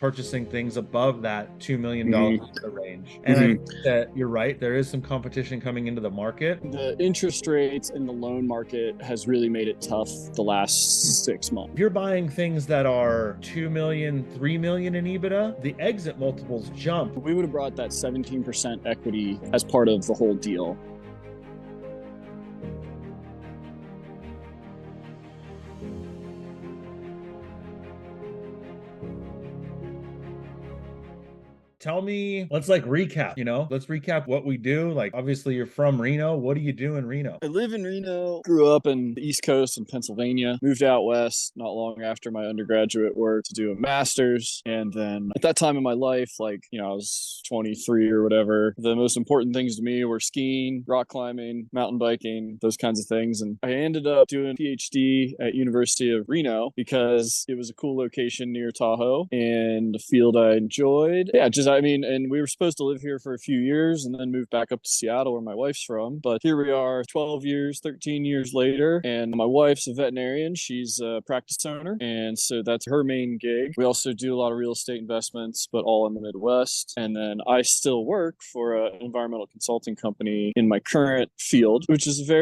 purchasing things above that $2 million range. And I think that you're right. There is some competition coming into the market. The interest rates in the loan market has really made it tough the last 6 months. If you're buying things that are 2 million, 3 million in EBITDA, the exit multiples jump. We would have brought that 17% equity as part of the whole deal. Tell me, let's recap, let's recap what we do. Like, obviously you're from Reno. What do you do in Reno? I live in Reno, grew up in the East Coast in Pennsylvania, moved out west not long after my undergraduate work to do a master's. And then at that time in my life, I was 23 or whatever, the most important things to me were skiing, rock climbing, mountain biking, those kinds of things. And I ended up doing a PhD at University of Reno because it was a cool location near Tahoe and a field I enjoyed. Yeah, and we were supposed to live here for a few years and then move back up to Seattle where my wife's from. But here we are 12 years, 13 years later. And my wife's a veterinarian. She's a practice owner. And so that's her main gig. We also do a lot of real estate investments, but all in the Midwest. And then I still work for an environmental consulting company in my current field, which is I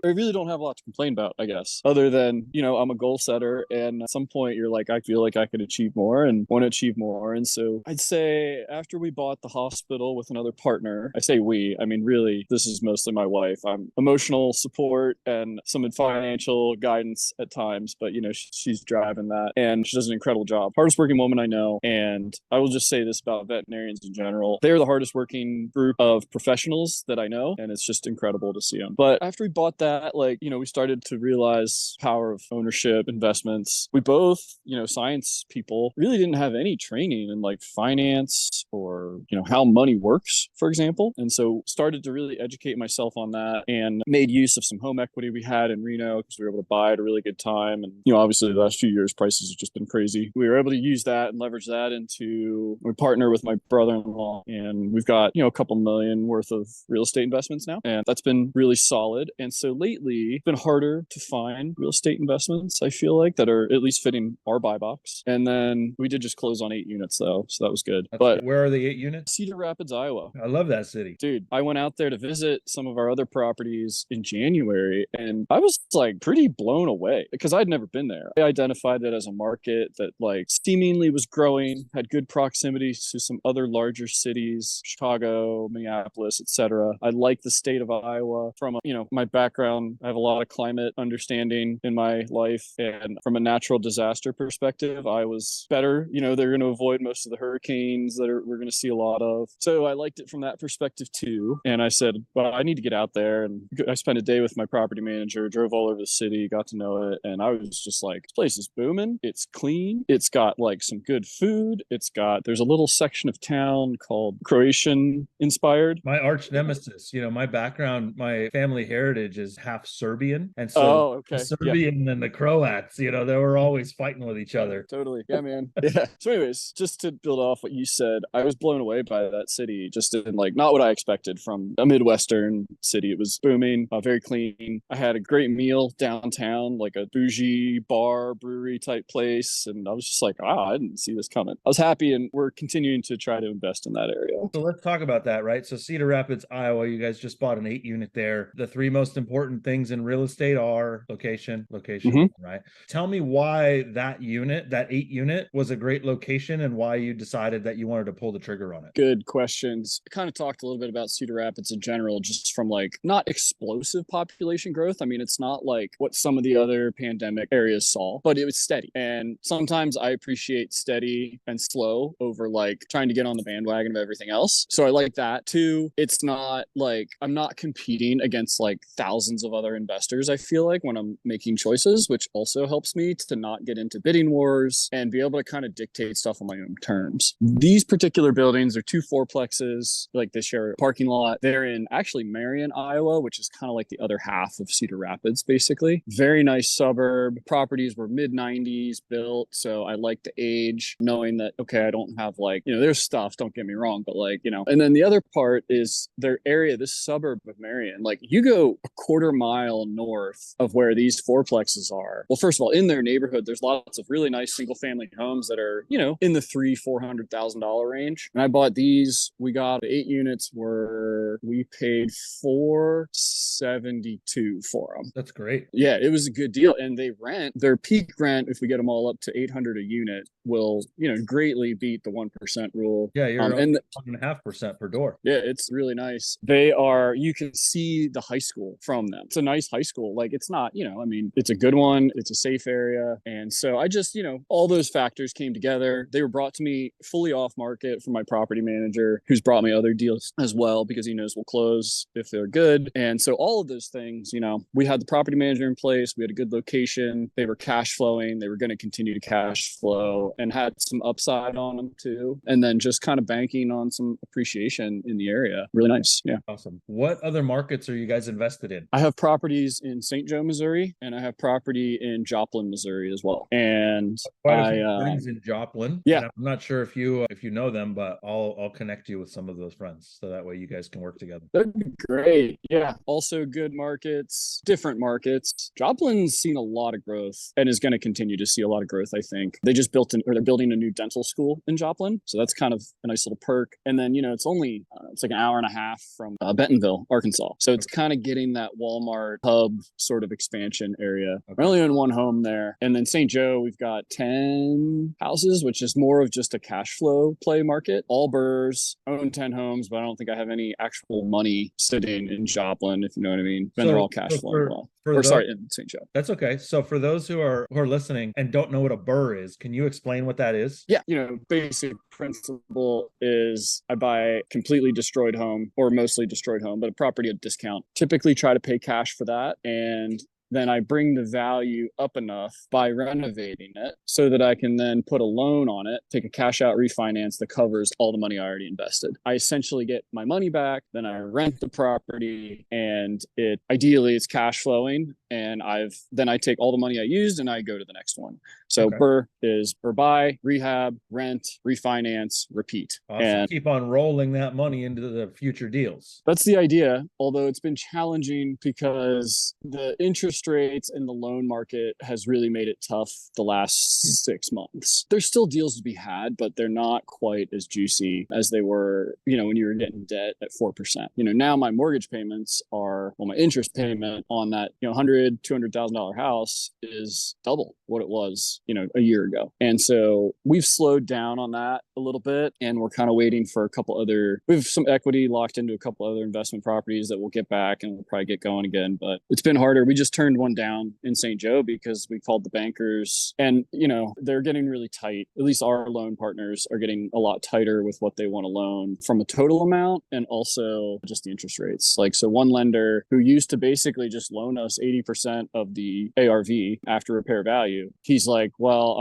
really don't have a lot to complain about, I guess, other than, I'm a goal setter. And at some point you're like, I feel like I could achieve more and want to achieve more. And so I'd say after we bought the hospital with another partner, I say we, really, this is mostly my wife. I'm emotional support and some financial guidance at times, but she's driving that and she does an incredible job. Hardest working woman I know. And I will just say this about veterinarians in general. They're the hardest working group of professionals that I know. And it's just incredible to see them. But after we bought that, we started to realize power of ownership, investments. We both, science people really didn't have any training in finance or how money works, for example. And so started to really educate myself on that and made use of some home equity we had in Reno because we were able to buy at a really good time. And obviously the last few years prices have just been crazy. We were able to use that and leverage that we partner with my brother-in-law, and we've got a couple million worth of real estate investments now, and that's been really solid. And so lately it's been harder to find real estate investments, I feel like, that are at least fitting our buy box. And then we did just close on 8 units though, so that was good. But where are the 8 units? Cedar Rapids, Iowa. I love that city. Dude, I went out there to visit some of our other properties in January, and I was pretty blown away because I'd never been there. I identified it as a market that seemingly was growing, had good proximity to some other larger cities, Chicago, Minneapolis, etc. I like the state of Iowa. From my background, I have a lot of climate understanding in my life, and from a natural disaster perspective, I was better. They're going to avoid most of the hurricanes that we're going to see a lot of. So I liked it from that perspective too. And I said, well, I need to get out there. And I spent a day with my property manager, drove all over the city, got to know it. And I was just like, this place is booming. It's clean. It's got some good food. There's a little section of town called Croatian inspired. My arch nemesis, my background, my family heritage is half Serbian. And so the Serbian and the Croats, they were always fighting with each other. Totally. Yeah, man. Yeah. So anyways, just to build off what you said, I was blown away by that city, just in not what I expected from a Midwestern city. It was booming, very clean. I had a great meal downtown, a bougie bar, brewery type place. And I was just like, wow, I didn't see this coming. I was happy, and we're continuing to try to invest in that area. So let's talk about that, right? So Cedar Rapids, Iowa, you guys just bought an 8 unit there. The 3 most important things in real estate are location, right? Tell me why that 8 unit was a great location and why you decided that you wanted to pull the trigger on it. Good questions. I kind of talked a little bit about Cedar Rapids in general, just from not explosive population growth. It's not what some of the other pandemic areas saw, but it was steady. And sometimes I appreciate steady and slow over trying to get on the bandwagon of everything else. So I like that too. It's not I'm not competing against thousands of other investors, I feel when I'm making choices, which also helps me to not get into bidding wars and be able to kind of dictate stuff on my own terms. These particular particular buildings are two fourplexes, like they share a parking lot. They're in actually Marion, Iowa, which is kind of like the other half of Cedar Rapids, basically. Very nice suburb. Properties were mid-90s built, so I like the age, knowing that, okay, I don't have like, there's stuff, don't get me wrong, but like, and then the other part is their area, this suburb of Marion, like you go a quarter mile north of where these fourplexes are. Well, first of all, in their neighborhood, there's lots of really nice single family homes that are, in the $300,000-$400,000 range. And I bought these. We got 8 units we paid $472 for them. That's great. Yeah, it was a good deal. And their peak rent, if we get them all up to $800 a unit, will, greatly beat the 1% rule. Yeah, you're 1.5% per door. Yeah, it's really nice. You can see the high school from them. It's a nice high school. Like it's not, it's a good one. It's a safe area. And so I just, all those factors came together. They were brought to me fully off market from my property manager, who's brought me other deals as well, because he knows we'll close if they're good. And so all of those things, we had the property manager in place. We had a good location. They were cash flowing. They were going to continue to cash flow and had some upside on them too. And then just kind of banking on some appreciation in the area. Really nice. Yeah. Awesome. What other markets are you guys invested in? I have properties in St. Joe, Missouri, and I have property in Joplin, Missouri as well. And friends in Joplin. Yeah. And I'm not sure if you know them, but I'll connect you with some of those friends so that way you guys can work together. That'd be great. Yeah. Also good markets, different markets. Joplin's seen a lot of growth and is going to continue to see a lot of growth, I think. They just they're building a new dental school in Joplin. So that's kind of a nice little perk. And then, it's only, it's like an hour and a half from Bentonville, Arkansas. So it's kind of getting that Walmart hub sort of expansion area. Okay. I only own one home there. And then St. Joe, we've got 10 houses, which is more of just a cash flow play market. All Burrs, own 10 homes, but I don't think I have any actual money sitting in Joplin, if you know what I mean. Then they're all cash flowing well. In St. Joe. That's okay. So for those who are listening and don't know what a burr is, can you explain what that is? Yeah. Basic principle is I buy a completely destroyed home or mostly destroyed home, but a property at discount. Typically try to pay cash for that. And then I bring the value up enough by renovating it so that I can then put a loan on it, take a cash out refinance that covers all the money I already invested. I essentially get my money back, then I rent the property, and ideally it's cash flowing, and then I take all the money I used and I go to the next one. So okay. Burr is buy, rehab, rent, refinance, repeat. Awesome. And keep on rolling that money into the future deals. That's the idea, although it's been challenging because the interest rates in the loan market has really made it tough the last 6 months. There's still deals to be had, but they're not quite as juicy as they were, when you were getting debt at 4%. Now my mortgage payments my interest payment on that, $200,000 house is double what it was, a year ago. And so we've slowed down on that a little bit, and we're kind of waiting for we have some equity locked into a couple other investment properties that we'll get back and we'll probably get going again, but it's been harder. We just turned one down in St. Joe because we called the bankers and, they're getting really tight. At least our loan partners are getting a lot tighter with what they want to loan from a total amount and also just the interest rates. So one lender who used to basically just loan us 80% of the ARV after repair value, he's like, well,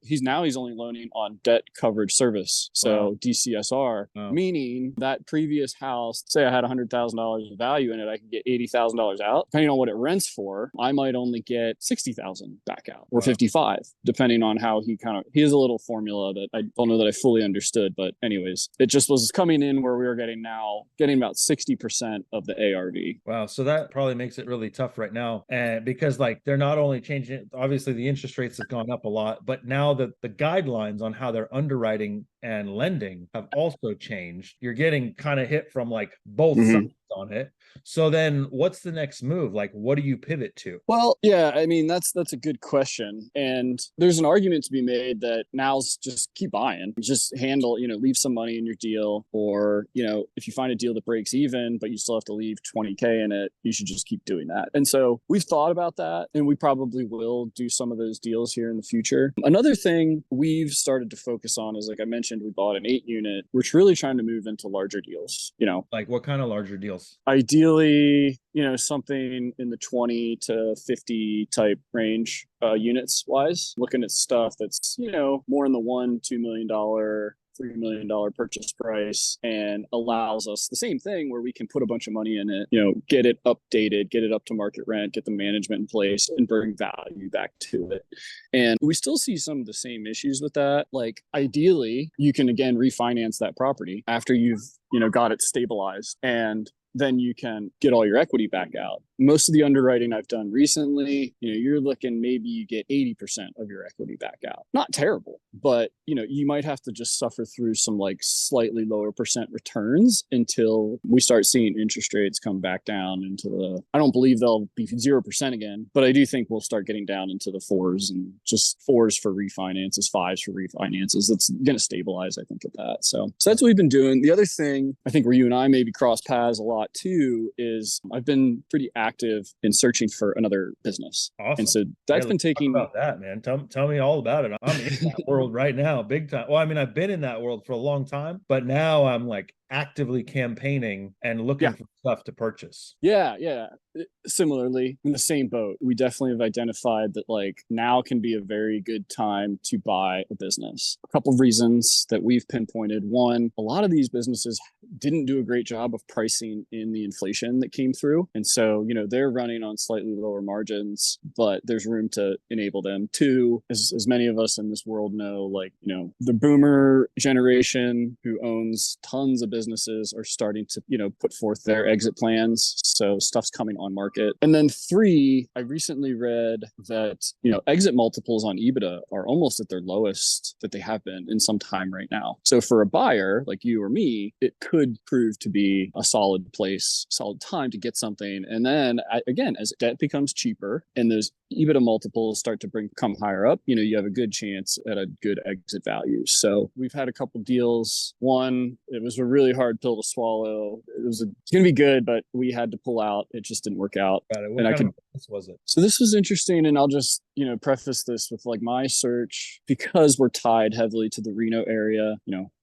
he's only loaning on debt coverage service. So wow. DCSR, wow. Meaning that previous house, say I had $100,000 of value in it, I could get $80,000 out. Depending on what it rents for, I might only get $60,000 back out or wow. 55, depending on how he has a little formula that I don't know that I fully understood. But anyways, it just was coming in where we were getting about 60% of the ARV. Wow. So that probably makes it really tough right now. And because they're not only changing it, obviously the interest rates have gone up a lot, but now the guidelines on how they're underwriting and lending have also changed. You're getting kind of hit from both mm-hmm. sides on it. So then what's the next move? What do you pivot to? Well, yeah, that's a good question. And there's an argument to be made that now's just keep buying, just handle, leave some money in your deal. Or, if you find a deal that breaks even, but you still have to leave 20K in it, you should just keep doing that. And so we've thought about that, and we probably will do some of those deals here in the future. Another thing we've started to focus on is, like I mentioned, we bought an 8 unit. We're really trying to move into larger deals, Like what kind of larger deals? Ideally, something in the 20 to 50 type range, units wise, looking at stuff that's, more in the $1-2 million, $3 million purchase price, and allows us the same thing where we can put a bunch of money in it, get it updated, get it up to market rent, get the management in place, and bring value back to it. And we still see some of the same issues with that. Like, ideally, you can again refinance that property after you've got it stabilized, and then you can get all your equity back out. Most of the underwriting I've done recently, you're looking, maybe you get 80% of your equity back out. Not terrible, but you might have to just suffer through some like slightly lower percent returns until we start seeing interest rates come back down into I don't believe they'll be 0% again, but I do think we'll start getting down into the 4s, and just 4s for refinances, 5s for refinances. That's going to stabilize, I think, at that. So that's what we've been doing. The other thing, I think where you and I maybe cross paths a lot too, is I've been pretty active in searching for another business. Awesome. And so that's been taking about that, man. Tell me all about it. I'm in that world right now, big time. Well, I mean, I've been in that world for a long time, but now I'm like actively campaigning and looking for stuff to purchase. Yeah. Similarly, in the same boat, we definitely have identified that like now can be a very good time to buy a business. A couple of reasons that we've pinpointed. One, a lot of these businesses didn't do a great job of pricing in the inflation that came through. And so, they're running on slightly lower margins, but there's room to enable them. Two, as many of us in this world know, like, the boomer generation who owns tons of businesses are starting to, put forth their exit plans. So stuff's coming on market. And then three, I recently read that, exit multiples on EBITDA are almost at their lowest that they have been in some time right now. So for a buyer like you or me, it could prove to be a solid time to get something. And then again, as debt becomes cheaper and those EBITDA multiples start to come higher up, you have a good chance at a good exit value. So we've had a couple deals. One, it was a really hard pill to swallow. It's going to be good, but we had to pull out. It just didn't work out. What kind of business was it? So this was interesting, and I'll just preface this with like my search, because we're tied heavily to the Reno area.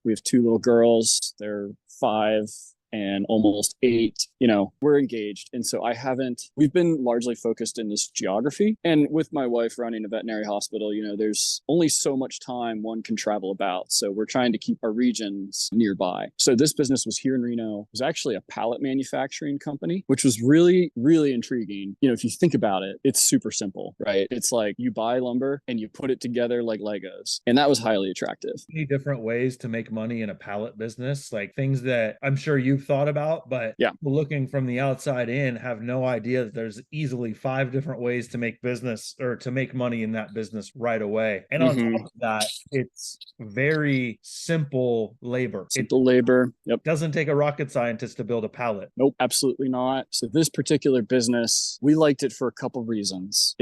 We have 2 little girls. They're 5 and almost 8, we're engaged. And so we've been largely focused in this geography. And with my wife running a veterinary hospital, there's only so much time one can travel about. So we're trying to keep our regions nearby. So this business was here in Reno. It was actually a pallet manufacturing company, which was really, really intriguing. If you think about it, it's super simple, right? It's like you buy lumber and you put it together like Legos. And that was highly attractive. Many different ways to make money in a pallet business, like things that I'm sure you've thought about, but looking from the outside in have no idea that there's easily 5 different ways to make business or to make money in that business right away. And on top of that, it's very simple labor. Yep. Doesn't take a rocket scientist to build a pallet. Nope, absolutely not. So this particular business, we liked it for a couple of reasons.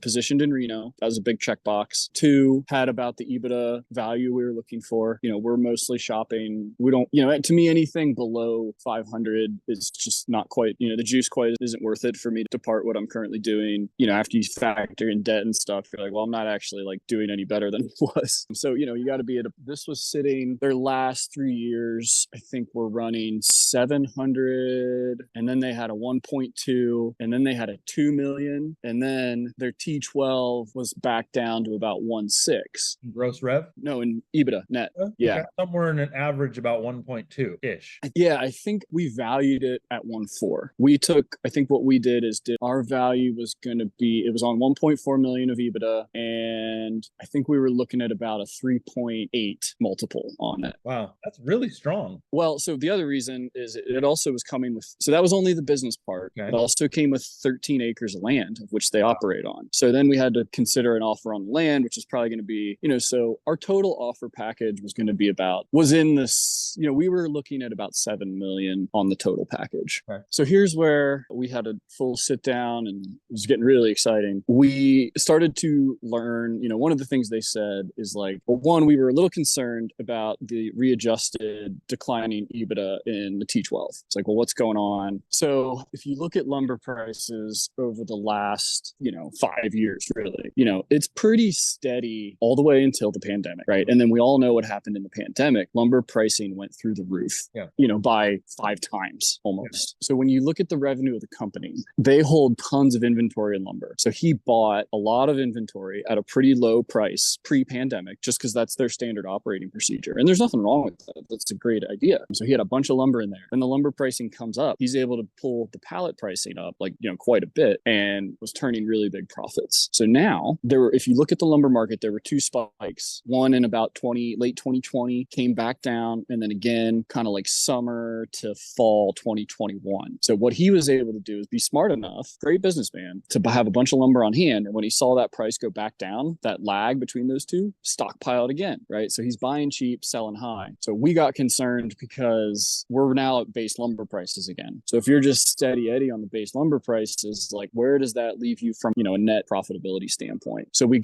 Positioned in Reno, that was a big checkbox. 2, had about the EBITDA value we were looking for. We're mostly shopping. We don't, to me, anything below 500 is just not quite, the juice quite isn't worth it for me to depart what I'm currently doing. After you factor in debt and stuff, you're like, well, I'm not actually like doing any better than it was. So, you got to be this was sitting their last 3 years. I think we're running 700, and then they had a 1.2, and then they had a 2 million. And then their T12 was back down to about 1.6. Gross rev? No, in EBITDA net. Okay. Yeah. Somewhere in an average about 1.2-ish. Yeah, I think we valued it at 1.4. I think what we did is our value was going to be, it was on 1.4 million of EBITDA, and I think we were looking at about a 3.8 multiple on it. Wow, that's really strong. Well, so the other reason is it also was coming with, so that was only the business part. Okay. It also came with 13 acres of land, of which they operate on. So then we had to consider an offer on the land, which is probably going to be, so our total offer package was going to be we were looking at about 7 million on the total package. Okay. So here's where we had a full sit down, and it was getting really exciting. We started to learn, one of the things they said is like, well, one, we were a little concerned about the readjusted declining EBITDA in the T12. It's like, well, what's going on? So if you look at lumber prices over the last, 5 years, really, it's pretty steady all the way until the pandemic, right? And then we all know what happened in the pandemic. Lumber pricing went through the roof. Yeah. by 5 times almost. So when you look at the revenue of the company, they hold tons of inventory in lumber. So he bought a lot of inventory at a pretty low price pre-pandemic, just because that's their standard operating procedure. And there's nothing wrong with that. That's a great idea. So he had a bunch of lumber in there. Then the lumber pricing comes up. He's able to pull the pallet pricing up quite a bit and was turning really big profits. So now if you look at the lumber market, there were 2 spikes. One in about late 2020, came back down, and then again, kind of like summer to fall 2021. So what he was able to do is be smart enough, great businessman, to have a bunch of lumber on hand. And when he saw that price go back down, that lag between those two, stockpiled again, right? So he's buying cheap, selling high. So we got concerned because we're now at base lumber prices again. So if you're just steady Eddie on the base lumber prices, like where does that leave you from, a net profitability standpoint? So we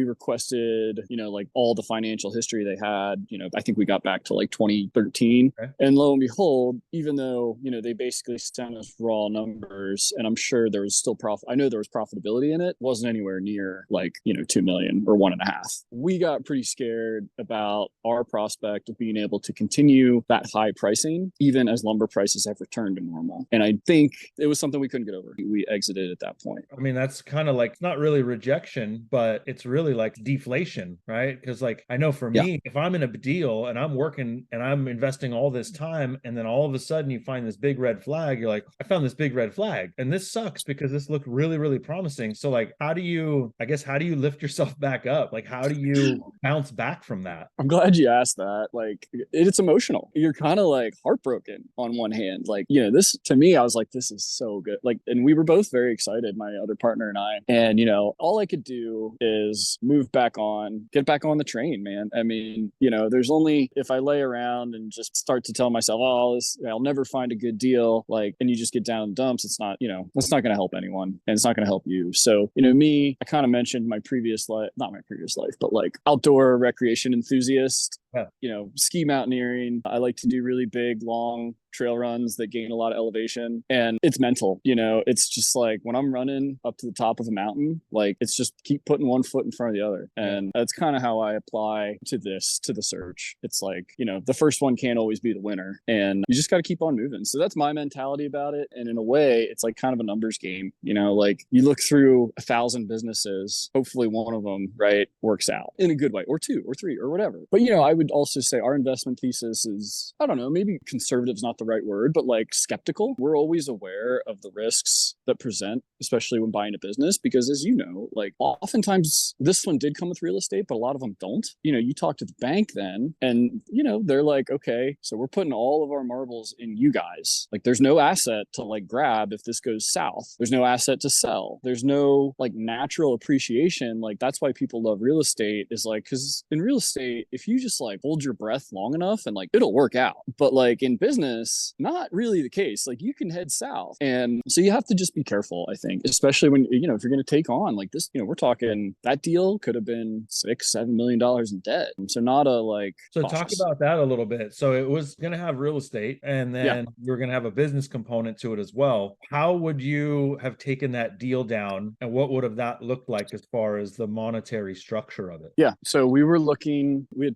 requested, like all the financial history they had, I think we got back to like 2013. Okay. And lo and behold, even though, they basically sent us raw numbers, and I'm sure there was still profit. I know there was profitability in it, wasn't anywhere near like, 2 million or 1.5. We got pretty scared about our prospect of being able to continue that high pricing, even as lumber prices have returned to normal. And I think it was something we couldn't get over. We exited at that point. I mean, that's kind of like, it's not really rejection, but it's really like deflation, right? Because like, I know for me, if I'm in a deal and I'm working and I'm investing all this time, and then all of a sudden you find this big red flag, you're like, I found this big red flag and this sucks because this looked really, really promising. So like, how do you lift yourself back up? Like, how do you bounce back from that? I'm glad you asked that. Like, it's emotional. You're kind of like heartbroken on one hand. Like, this to me, I was like, this is so good. Like, and we were both very excited, my other partner and I. And, all I could do is get back on the train, man. I mean, there's only, if I lay around and just start to tell myself, I'll never find a good deal, like, and you just get down in dumps, it's not, it's not going to help anyone, and it's not going to help you. So, me, I kind of mentioned my previous life, not my previous life, but like outdoor recreation enthusiast. Yeah. Ski mountaineering. I like to do really big, long trail runs that gain a lot of elevation, and it's mental. It's just like when I'm running up to the top of a mountain, like it's just keep putting one foot in front of the other. And that's kind of how I apply to the search. It's like, the first one can't always be the winner, and you just got to keep on moving. So that's my mentality about it. And in a way, it's like kind of a numbers game, like you look through 1,000 businesses, hopefully one of them, right, works out in a good way, or 2 or 3 or whatever. But, I would also say our investment thesis is, I don't know, maybe conservative is not the right word, but like skeptical. We're always aware of the risks that present, especially when buying a business, because as like oftentimes this one did come with real estate, but a lot of them don't. You talk to the bank then, and they're like, okay, so we're putting all of our marbles in you guys. Like there's no asset to like grab if this goes south. There's no asset to sell. There's no like natural appreciation. Like that's why people love real estate, is like, because in real estate, if you just like hold your breath long enough and like it'll work out. But like in business, not really the case. Like you can head south. And so you have to just be careful, I think, especially when, if you're going to take on like this, we're talking that deal could have been $6-7 million in debt. So not a like. So cautious. Talk about that a little bit. So it was going to have real estate, and then you're going to have a business component to it as well. How would you have taken that deal down, and what would have that looked like as far as the monetary structure of it? Yeah. So we had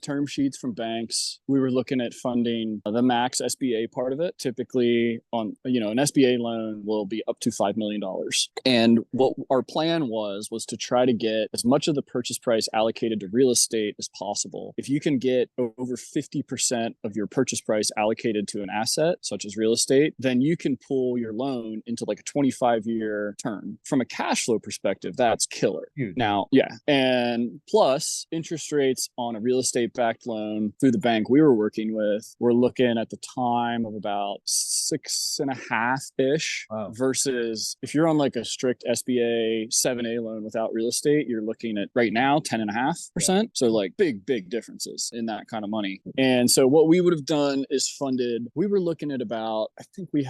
term sheets from banks. We were looking at funding the max SBA part of it. Typically on, an SBA loan will be up to $5 million. And what our plan was to try to get as much of the purchase price allocated to real estate as possible. If you can get over 50% of your purchase price allocated to an asset, such as real estate, then you can pull your loan into like a 25-year term. From a cash flow perspective, that's killer. Huge. Now, and plus interest rates on a real estate backed loan through the bank we were working with, we're looking at the time of about 6.5-ish. Wow. Versus if you're on like a strict SBA 7A loan without real estate, you're looking at right now 10.5%. Yeah. So like big differences in that kind of money. And so what we would have done is we were looking at about, I think we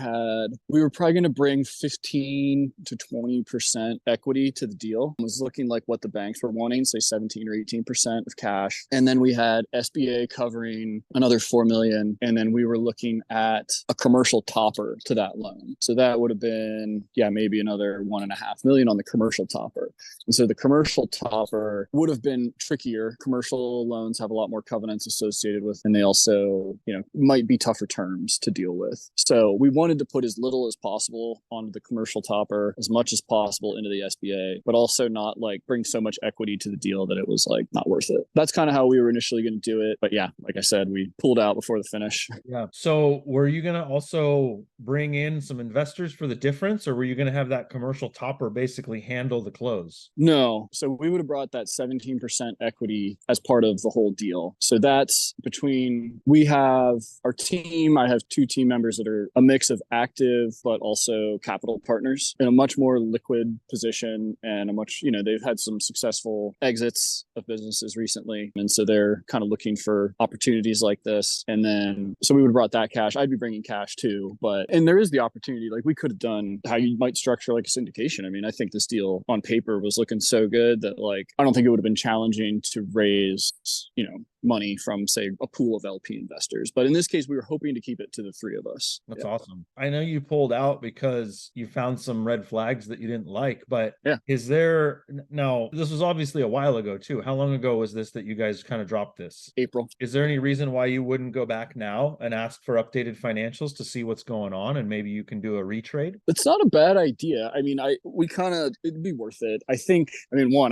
were probably going to bring 15 to 20% equity to the deal. It was looking like what the banks were wanting, say 17 or 18% of cash. And then we had SBA covering another $4 million. And then we were looking at a commercial topper to that loan. So that would have been, maybe another 1.5 million on the commercial topper. And so the commercial topper would have been trickier. Commercial loans have a lot more covenants associated with, and they also, might be tougher terms to deal with. So we wanted to put as little as possible onto the commercial topper, as much as possible into the SBA, but also not like bring so much equity to the deal that it was like not worth it. That's kind of how we were initially going to do it. But like I said, we pulled out before the finish. Yeah. So were you going to also bring in some investors for the difference, or were you going to have that commercial topper basically handle the close? No. So we would have brought that 17% equity as part of the whole deal. So that's we have our team. I have 2 team members that are a mix of active, but also capital partners in a much more liquid position, and they've had some successful exits of businesses recently. And so they're kind of looking for opportunities like this. And then, so we would have brought that cash. I'd be bringing cash too, and there is the opportunity, like we could have done how you might structure like a syndication. I mean, I think this deal on paper was looking so good that I don't think it would have been challenging to raise, money from, say, a pool of LP investors. But in this case, we were hoping to keep it to the 3 of us. That's awesome. I know you pulled out because you found some red flags that you didn't like, but is there, now this was obviously a while ago too. How long ago was this that you guys kind of dropped this? April. Is there any reason why you wouldn't go back now and ask for updated financials to see what's going on, and maybe you can do a retrade? It's not a bad idea. I mean, it'd be worth it. I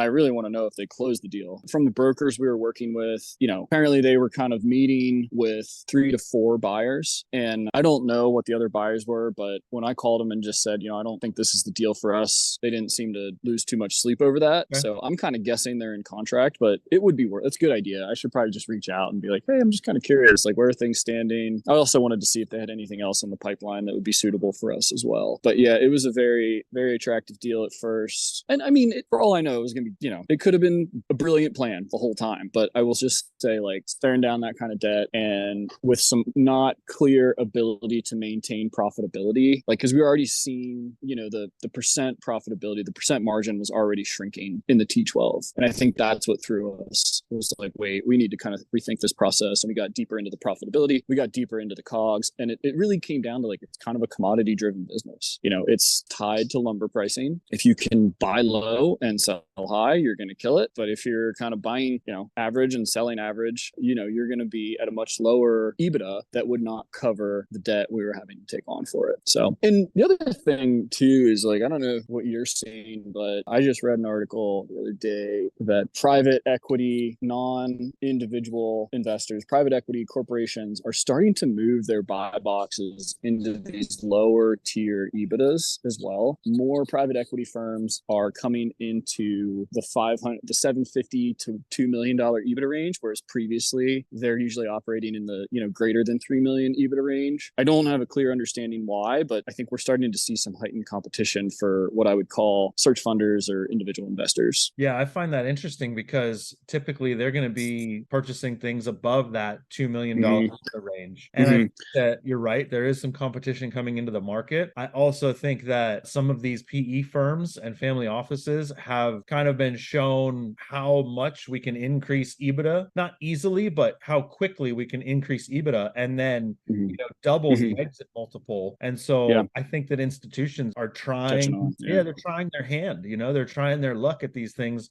really want to know if they closed the deal. From the brokers we were working with, apparently they were kind of meeting with 3 to 4 buyers. And I don't know what the other buyers were, but when I called them and just said, I don't think this is the deal for us, they didn't seem to lose too much sleep over that. Okay. So I'm kind of guessing they're in contract, but it would be it's a good idea. I should probably just reach out and be like, hey, I'm just kind of curious, like, where are things standing? I also wanted to see if they had anything else in the pipeline that would be suitable for us as well. But it was a very, very attractive deal at first. And I mean, for all I know, it was going to be, it could have been a brilliant plan the whole time, but I will just say, like, staring down that kind of debt and with some not clear ability to maintain profitability, like, because we were already seeing, the percent profitability, the percent margin was already shrinking in the T12. And I think that's what threw us. It was like, wait, we need to kind of rethink this process. And we got deeper into the profitability. We got deeper into the COGS. And it really came down to, like, it's kind of a commodity driven business. It's tied to lumber pricing. If you can buy low and sell high, you're going to kill it. But if you're kind of buying, average and selling average, you're going to be at a much lower EBITDA that would not cover the debt we were having to take on for it. So, and the other thing too is, like, I don't know what you're seeing, but I just read an article the other day that private equity, non-individual investors, private equity corporations are starting to move their buy boxes into these lower tier EBITDAs as well. More private equity firms are coming into the 750 to $2 million EBITDA range, whereas previously they're usually operating in the greater than 3 million EBITDA range. I don't have a clear understanding why, but I think we're starting to see some heightened competition for what I would call search funders or individual investors. Yeah, I find that interesting because typically they're going to be purchasing things above that $2 million range. And I think that you're right. There is some competition coming into the market. I also think that some of these PE firms and family offices have kind of been shown how much we can increase EBITDA, not easily, but how quickly we can increase EBITDA and then double the exit multiple. And so I think that institutions are trying, they're trying their hand, they're trying their luck at these things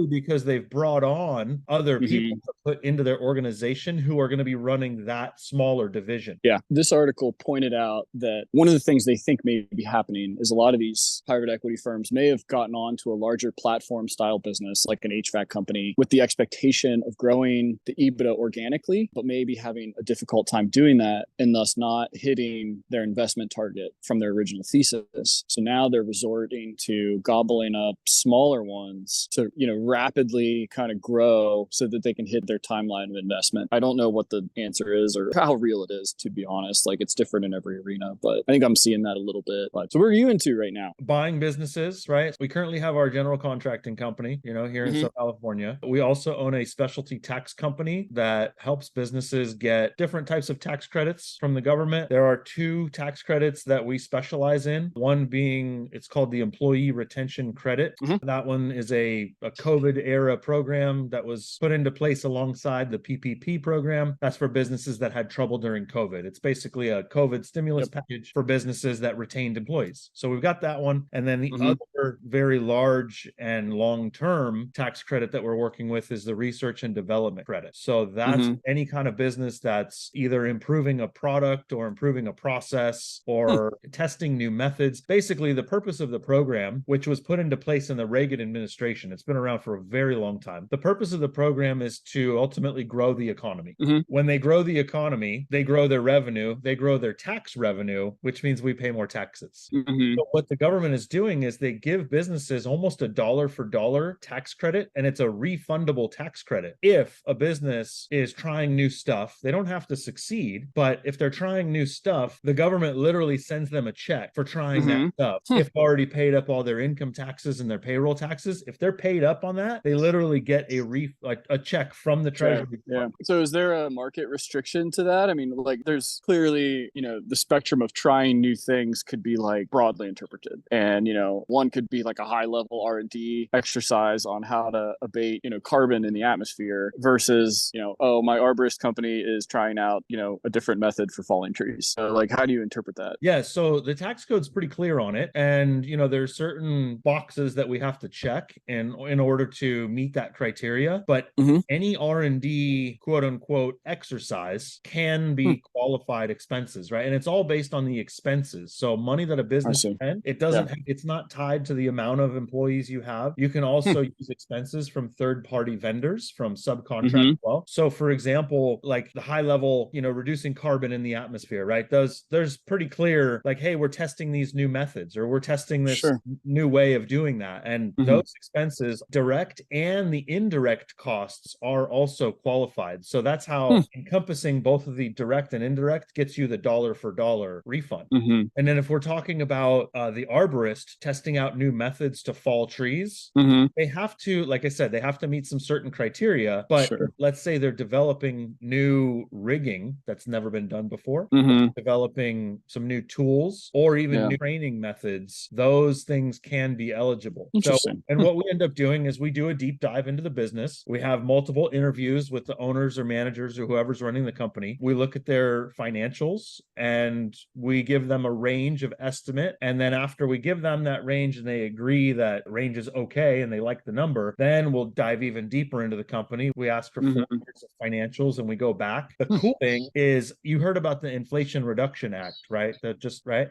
because they've brought on other people to put into their organization who are going to be running that smaller division. Yeah. This article pointed out that one of the things they think may be happening is a lot of these private equity firms may have gotten onto a larger platform style business like an HVAC company with the expectation of growing the EBITDA organically, but maybe having a difficult time doing that and thus not hitting their investment target from their original thesis. So now they're resorting to gobbling up smaller ones to, rapidly kind of grow so that they can hit their timeline of investment. I don't know what the answer is or how real it is, to be honest. Like, it's different in every arena, but I think I'm seeing that a little bit. But so where are you into right now? Buying businesses, right? We currently have our general contracting company, here in Southern California. We also own a specialty tax company that helps businesses get different types of tax credits from the government. There are 2 tax credits that we specialize in. One being, it's called the Employee Retention Credit. That one is a COVID era program that was put into place alongside the PPP program. That's for businesses that had trouble during COVID. It's basically a COVID COVID stimulus package for businesses that retained employees. So we've got that one. And then the other very large and long-term tax credit that we're working with is the research and development credit. So that's any kind of business that's either improving a product or improving a process or testing new methods. Basically, the purpose of the program, which was put into place in the Reagan administration, it's been around for a very long time. The purpose of the program is to ultimately grow the economy. When they grow the economy, they grow their revenue, they grow their tax revenue, which means we pay more taxes. So what the government is doing is they give businesses almost a dollar for dollar tax credit, and it's a refundable tax credit. If a business is trying new stuff, they don't have to succeed, but if they're trying new stuff, the government literally sends them a check for trying that stuff. If they've already paid up all their income taxes and their payroll taxes, if they're paid up on that, they literally get a check from the Treasury. Yeah. So is there a market restriction to that? I mean, like there's clearly, the spectrum of trying new things could be like broadly interpreted. And, one could be like a high level R&D exercise on how to abate, carbon in the atmosphere versus, my arborist company is trying out, a different method for falling trees. So like, how do you interpret that? Yeah. So the tax code's pretty clear on it. And, there's certain boxes that we have to check in order to meet that criteria. But any R&D quote unquote exercise can be qualified expenses, right? And it's all based on the expenses. So money that a business spends, it's not tied to the amount of employees you have. You can also use expenses from third-party vendors, from subcontract as well. So for example, like the high level, reducing carbon in the atmosphere, right? There's pretty clear, like, hey, we're testing these new methods, or we're testing this new way of doing that. And those expenses, direct and the indirect costs, are also qualified. So that's how encompassing both of the direct and indirect gets you the dollar for dollar refund. And then if we're talking about the arborist testing out new methods to fall trees, they have to, like I said, they have to meet some certain criteria. But let's say they're developing new rigging that's never been done before, developing some new tools, or even new training methods, those things can be eligible. So, and what we end up doing is we do a deep dive into the business. We have multiple interviews with the owners or managers or whoever's running the company. We look at their financials and we give them a range of estimate. And then after we give them that range and they agree that range is okay and they like the number, then we'll dive even deeper into the company. We ask for 4 years of financials and we go back. The cool thing is, you heard about the Inflation Reduction Act, right?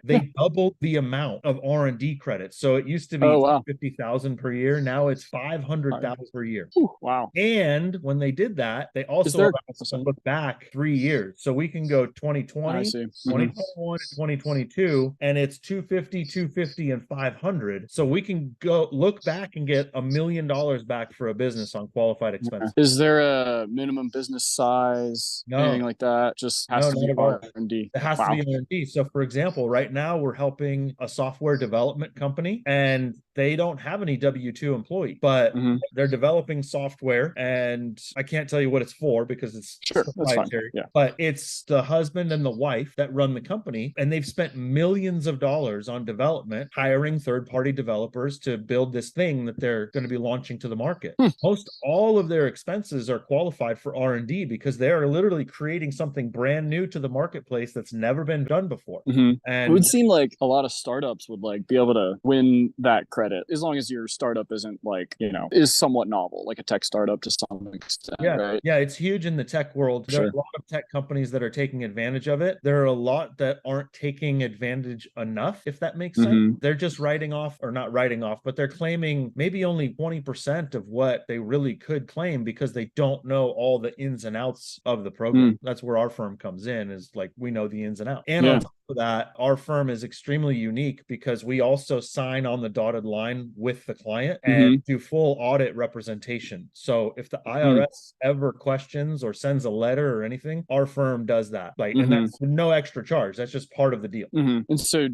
They doubled the amount of R&D credits. So it used to be $50,000 per year. Now it's $500,000 per year. Wow. And when they did that, they also look back 3 years. So we can go 2020, 2021, and 2022, and it's 250, 250, and 500. So we can go look back and get $1 million back for a business on qualified expenses. Is there a minimum business size? No. Anything like that? Just has to be R&D. It has to be R&D. So for example, right now we're helping a software development company, and they don't have any W-2 employee, but they're developing software, and I can't tell you what it's for because it's proprietary. But it's the husband and the wife that run the company, and they've spent millions of dollars on development, hiring third-party developers to build this thing that they're going to be launching to the market. Most all of their expenses are qualified for R&D because they are literally creating something brand new to the marketplace that's never been done before. And it would seem like a lot of startups would like be able to win that credit as long as your startup isn't like, is somewhat novel, like a tech startup to some extent. Right? Yeah, it's huge in the tech world. There are a lot of tech companies that are taking advantage of it. There are a lot that aren't taking advantage enough, if that makes sense. They're just not writing off, but they're claiming maybe only 20% of what they really could claim because they don't know all the ins and outs of the program. That's where our firm comes in, is like, we know the ins and outs. And on top of that, our firm is extremely unique because we also sign on the dotted line with the client and do full audit representation. So if the IRS ever questions or sends a letter or anything, our firm does that. And that's no extra charge. That's just part of the deal. And so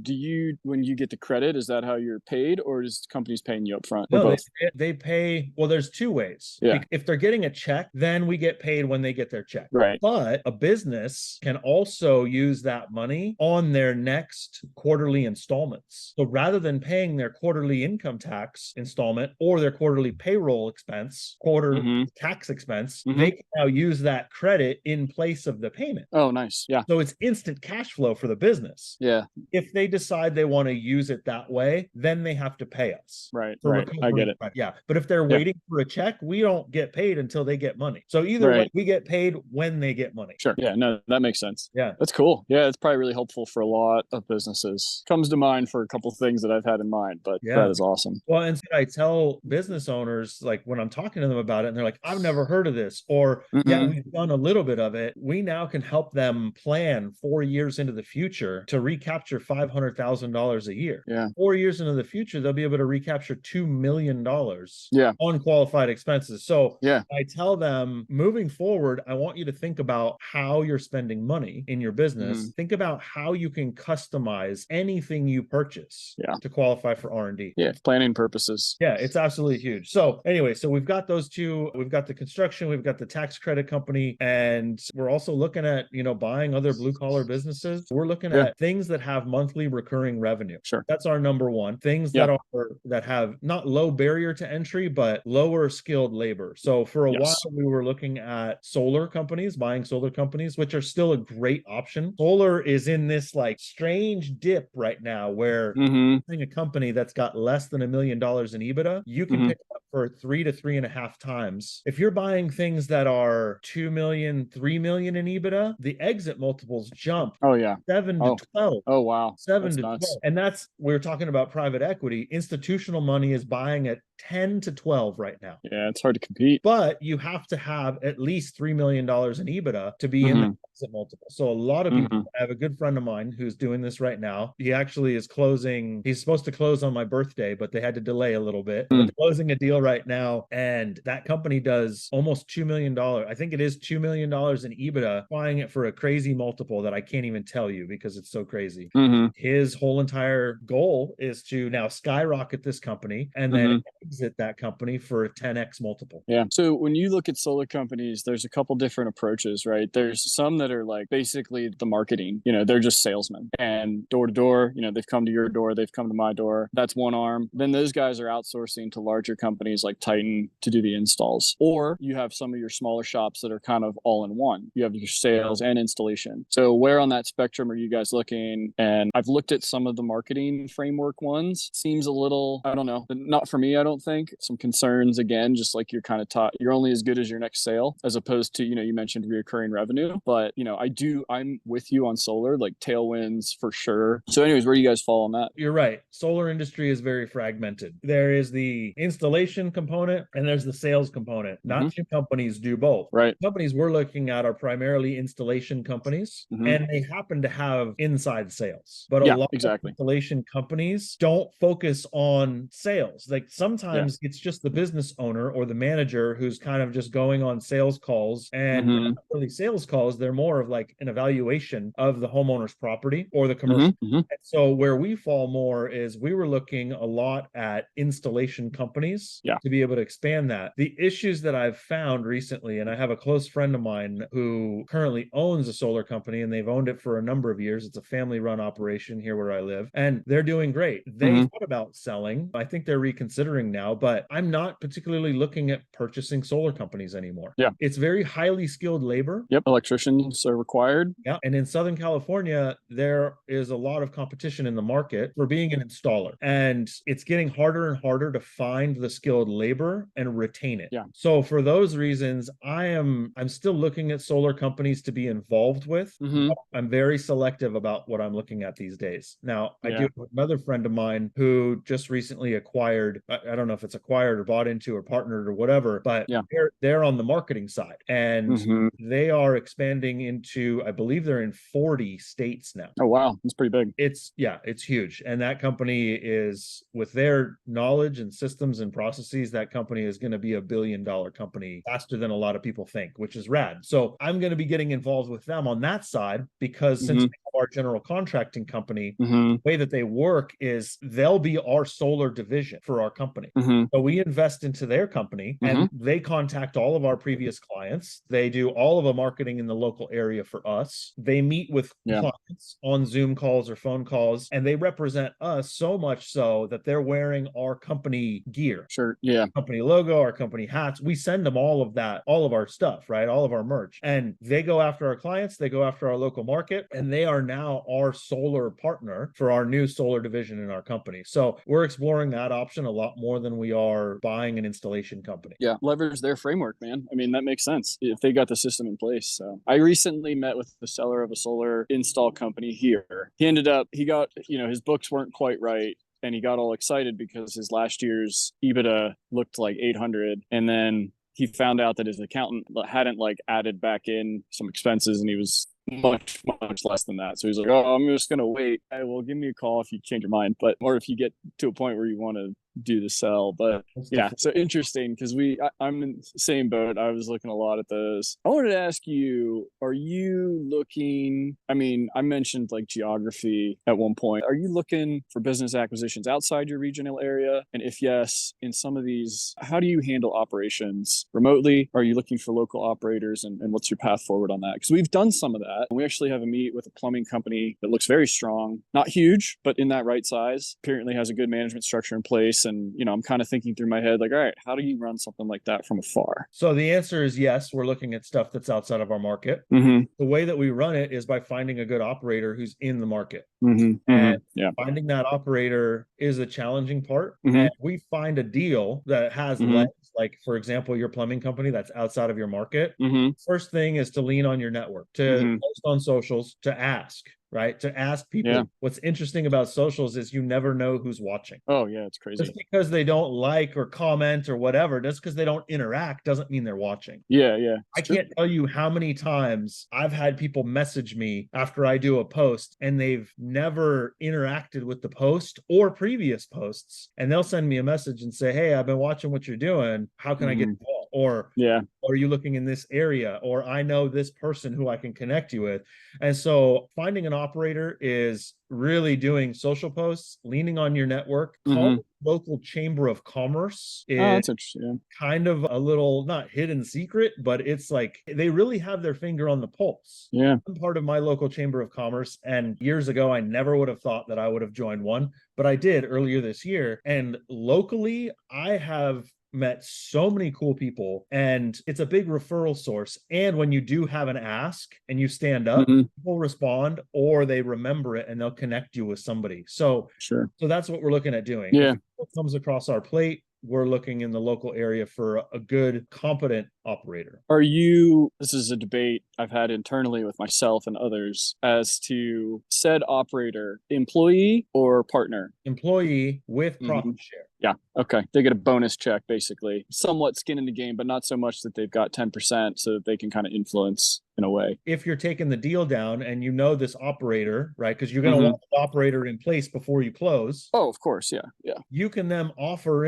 when you get the credit, is that how you're paid, or is companies paying you up front? No, they pay, well, there's two ways. If they're getting a check, then we get paid when they get their check. Right. But a business can also use that money on their next quarterly installments. So rather than paying their quarterly income tax installment or their quarterly payroll expense, tax expense, they can now use that credit in place of the payment. Oh, nice. Yeah. So it's instant cash flow for the business. Yeah. If they decide they want to use it that way, then they have to pay us. Right. I get it. Yeah. But if they're waiting for a check, we don't get paid until they get money. So either way, we get paid when they get money. Sure. Yeah. No, that makes sense. Yeah. That's cool. Yeah. It's probably really helpful for a lot of businesses. Comes to mind for a couple of things that I've had in mind, but that is awesome. Well, and so I tell business owners, like when I'm talking to them about it, and they're like, I've never heard of this, or yeah, we've done a little bit of it. We now can help them plan 4 years into the future to recapture $500,000 a year. Yeah. 4 years into the future, they'll be able to recapture $2 million on qualified expenses. So I tell them, moving forward, I want you to think about how you're spending money in your business. Think about how you can customize anything you purchase to qualify for R&D. Yeah, planning purposes. Yeah, it's absolutely huge. So anyway, so we've got those two. We've got the construction, we've got the tax credit company, and we're also looking at, buying other blue collar businesses. We're looking at things that have monthly recurring revenue. Sure. That's our number one. Things that have not low barrier to entry, but lower skilled labor. So for a while, we were looking at solar companies, buying solar companies, which are still a great option. Solar is in this like strange dip right now where a company that's got less than $1 million in EBITDA, you can pick up for 3 to 3.5 times. If you're buying things that are 2 million, 3 million in EBITDA, the exit multiples jump. 7 to 12. Oh, wow. 7 to 12. And we're talking about private equity. Institutional money is buying at 10 to 12 right now. Yeah, it's hard to compete. But you have to have at least $3 million in EBITDA to be in the exit multiple. So a lot of people, I have a good friend of mine who's doing this right now. He actually is closing, he's supposed to close on my birthday, but they had to delay a little bit. They're closing a deal right now. And that company does almost $2 million. I think it is $2 million in EBITDA, buying it for a crazy multiple that I can't even tell you because it's so crazy. His whole entire goal is to now skyrocket this company and then exit that company for a 10x multiple. Yeah. So when you look at solar companies, there's a couple different approaches, right? There's some that are like basically the marketing, they're just salesmen and door to door, they've come to your door, they've come to my door. That's one arm. Then those guys are outsourcing to larger companies like Titan to do the installs. Or you have some of your smaller shops that are kind of all in one. You have your sales and installation. So where on that spectrum are you guys looking? And I've looked at some of the marketing framework ones. Seems a little, I don't know, not for me, I don't think. Some concerns, again, just like you're kind of taught, you're only as good as your next sale, as opposed to, you mentioned reoccurring revenue. But, I'm with you on solar, like tailwinds for sure. So anyways, where do you guys fall on that? You're right. Solar industry is very fragmented. There is the installation component and there's the sales component. Not two companies do both. Right. Companies we're looking at are primarily installation companies and they happen to have inside sales. But a lot of installation companies don't focus on sales. Like sometimes it's just the business owner or the manager who's kind of just going on sales calls and not really sales calls. They're more of like an evaluation of the homeowner's property or the commercial. So where we fall more is we were looking a lot at installation companies to be able to expand that. The issues that I've found recently, and I have a close friend of mine who currently owns a solar company and they've owned it for a number of years. It's a family run operation here where I live and they're doing great. They thought about selling. I think they're reconsidering now, but I'm not particularly looking at purchasing solar companies anymore. Yeah. It's very highly skilled labor. Yep. Electricians are required. Yeah. And in Southern California, there is a lot of competition in the market for being an installer. And it's getting harder and harder to find the skilled labor and retain it. Yeah. So for those reasons, I'm still looking at solar companies to be involved with. I'm very selective about what I'm looking at these days. Now, I do have another friend of mine who just recently acquired, I don't know if it's acquired or bought into or partnered or whatever, but they're on the marketing side and they are expanding into, I believe they're in 40 states now. Oh, wow. That's pretty big. It's huge. And that company is, with their knowledge and systems and processes, that company is going to be $1 billion company faster than a lot of people think, which is rad. So I'm going to be getting involved with them on that side because since we have our general contracting company, Mm-hmm. the way that they work is they'll be our solar division for our company. Mm-hmm. So we invest into their company and they contact all of our previous clients. They do all of the marketing in the local area for us. They meet with clients on Zoom calls or phone calls, and they represent us so much so that they're wearing our company gear. Sure. Yeah. Company logo, our company hats. We send them all of that, all of our stuff, right? All of our merch. And they go after our clients, they go after our local market, and they are now our solar partner for our new solar division in our company. So we're exploring that option a lot more than we are buying an installation company. Yeah, leverage their framework, man. I mean, that makes sense if they got the system in place. So I recently met with the seller of a solar install company here. He got, his books weren't quite right. And he got all excited because his last year's EBITDA looked like 800. And then he found out that his accountant hadn't added back in some expenses, and he was much less than that. So he's like, oh, I'm just gonna wait. Hey, well, give me a call if you change your mind, or if you get to a point where you want to do the sell. But yeah, so interesting, because I'm in the same boat. I was looking a lot at those. I wanted to ask you, are you looking, I mean, I mentioned geography at one point. Are you looking for business acquisitions outside your regional area? And if yes, in some of these, how do you handle operations remotely? Are you looking for local operators, and what's your path forward on that? Because we've done some of that. We actually have a meet with a plumbing company that looks very strong, not huge, but in that right size. Apparently has a good management structure in place. And, I'm kind of thinking through my head, all right, how do you run something like that from afar? So the answer is yes, we're looking at stuff that's outside of our market. Mm-hmm. The way that we run it is by finding a good operator who's in the market. Mm-hmm. And yeah. finding that operator is a challenging part. Mm-hmm. And we find a deal that has legs, like, for example, your plumbing company that's outside of your market. First thing is to lean on your network, to post on socials, to ask. Right? To ask people. Yeah. What's interesting about socials is you never know who's watching. Oh, yeah, it's crazy. Just because they don't like or comment or whatever, just because they don't interact doesn't mean they're watching. Yeah. I can't tell you how many times I've had people message me after I do a post and they've never interacted with the post or previous posts. And they'll send me a message and say, hey, I've been watching what you're doing. How can I get involved? Or are you looking in this area? Or I know this person who I can connect you with. And so finding an operator is really doing social posts, leaning on your network. Call local chamber of commerce is that's interesting. kind of a little, not hidden secret, but it's they really have their finger on the pulse. Yeah. I'm part of my local chamber of commerce, and years ago I never would have thought that I would have joined one, but I did earlier this year. And locally I have met so many cool people, and it's a big referral source. And when you do have an ask and you stand up, people respond, or they remember it and they'll connect you with somebody. So that's what we're looking at doing. Yeah. If it comes across our plate, we're looking in the local area for a good, competent operator. This is a debate I've had internally with myself and others as to said operator, employee or partner? Employee with profit share. Yeah. Okay. They get a bonus check, basically. Somewhat skin in the game, but not so much that they've got 10% so that they can kind of influence in a way. If you're taking the deal down and this operator, right? Because you're going to want the operator in place before you close. Oh, of course. Yeah. Yeah. You can then offer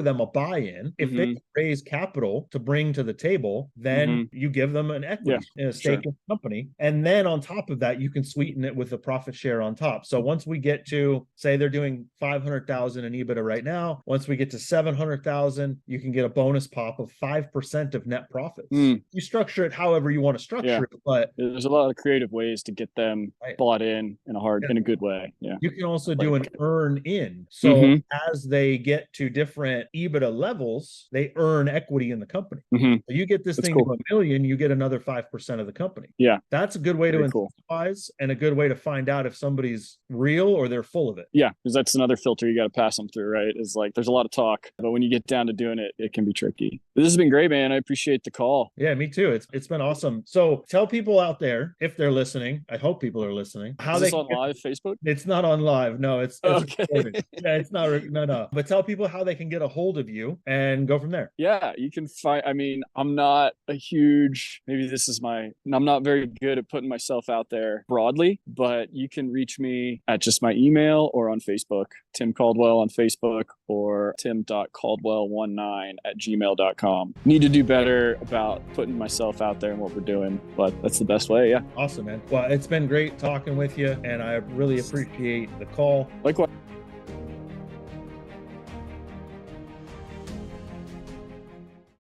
them a buy-in. If they raise capital to bring to the table, then you give them an equity stake in the company. And then on top of that, you can sweeten it with a profit share on top. So once we get to, say they're doing 500,000 in EBITDA right now, once we get to 700,000, you can get a bonus pop of 5% of net profits. You structure it however you want to structure it, but there's a lot of creative ways to get them bought in a good way. Yeah. You can also do an earn in. So as they get to different EBITDA levels, they earn equity in the company. So you get this thing to $1 million, you get another 5% of the company. Yeah. That's a good way to incentivize and a good way to find out if somebody's real or they're full of it. Yeah, because that's another filter you got to pass them through, right? Is there's a lot of talk, but when you get down to doing it, it can be tricky. This has been great, man. I appreciate the call. Yeah, me too. It's been awesome. So tell people out there, if they're listening, I hope people are listening. Is this on live Facebook? It's not on live. No, it's okay. Yeah, it's not. No. But tell people how they can get a hold of you and go from there. Yeah, you can find. I mean, I'm not a huge. Maybe this is I'm not very good at putting myself out there broadly, but you can reach me at just my email or on Facebook. Tim Caldwell on Facebook. Facebook or tim.caldwell19@gmail.com. Need to do better about putting myself out there and what we're doing, but that's the best way. Yeah. Awesome, man. Well, it's been great talking with you, and I really appreciate the call. Likewise.